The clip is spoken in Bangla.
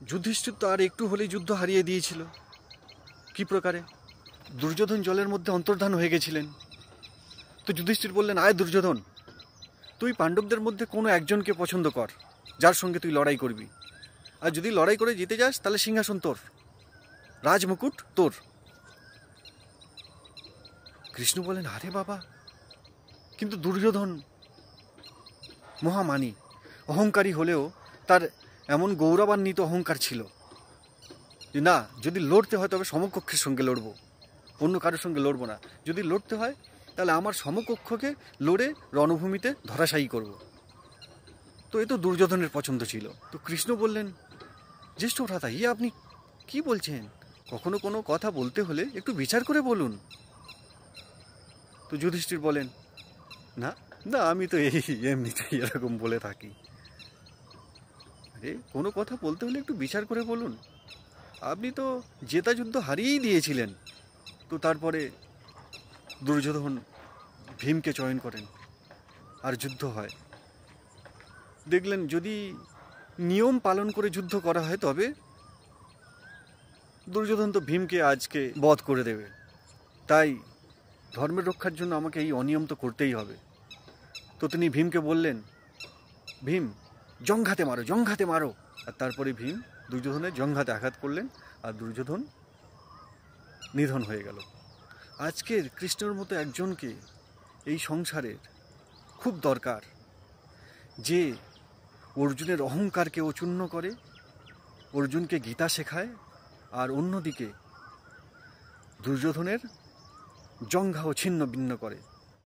যুধিষ্ঠির তো আর একটু হলেই যুদ্ধ হারিয়ে দিয়েছিল। কি প্রকারে? দুর্যোধন জলের মধ্যে অন্তর্ধান হয়ে গেছিলেন। তো যুধিষ্ঠির বললেন, আয় দুর্যোধন, তুই পাণ্ডবদের মধ্যে কোনো একজনকে পছন্দ কর, যার সঙ্গে তুই লড়াই করবি। আর যদি লড়াই করে জিতে যাস তাহলে সিংহাসন তোর, রাজমুকুট তোর। কৃষ্ণ বলেন, আরে বাবা, কিন্তু দুর্যোধন মহামানী, অহংকারী হলেও তার এমন গৌরবান্বিত অহংকার ছিল যে না, যদি লড়তে হয় তবে সমকক্ষের সঙ্গে লড়বো, অন্য কারোর সঙ্গে লড়বো না। যদি লড়তে হয় তাহলে আমার সমকক্ষকে লড়ে রণভূমিতে ধরাশায়ী করব। তো এ তো দুর্যোধনের পছন্দ ছিল। তো কৃষ্ণ বললেন, জ্যেষ্ঠ ভ্রাতা, আপনি কি বলছেন? কখনো কোনো কথা বলতে হলে একটু বিচার করে বলুন। তো যুধিষ্ঠির বলেন, না না, আমি তো এমনিতেই এরকম বলে থাকি। আরে কোনো কথা বলতে হলে একটু বিচার করে বলুন। আপনি তো জেতা যুদ্ধ হারিয়েই দিয়েছিলেন। তো তারপরে দুর্যোধন ভীমকে চয়ন করেন আর যুদ্ধ হয়। দেখলেন যদি নিয়ম পালন করে যুদ্ধ করা হয় তবে দুর্যোধন তো ভীমকে আজকে বধ করে দেবে। তাই ধর্মের রক্ষার জন্য আমাকে এই অনিয়ম তো করতেই হবে। তো তিনি ভীমকে বললেন, ভীম জঙ্ঘাতে মারো, জঙ্ঘাতে মারো। আর তারপরে ভীম দুর্যোধনের জঙ্ঘাতে আঘাত করলেন আর দুর্যোধন নিধন হয়ে গেল। আজকের কৃষ্ণের মতো একজনকে এই সংসারের খুব দরকার, যে অর্জুনের অহংকারকে ও চূর্ণ করে, অর্জুনকে গীতা শেখায়, আর অন্যদিকে দুর্যোধনের জঙ্ঘা ও ছিন্ন ভিন্ন করে।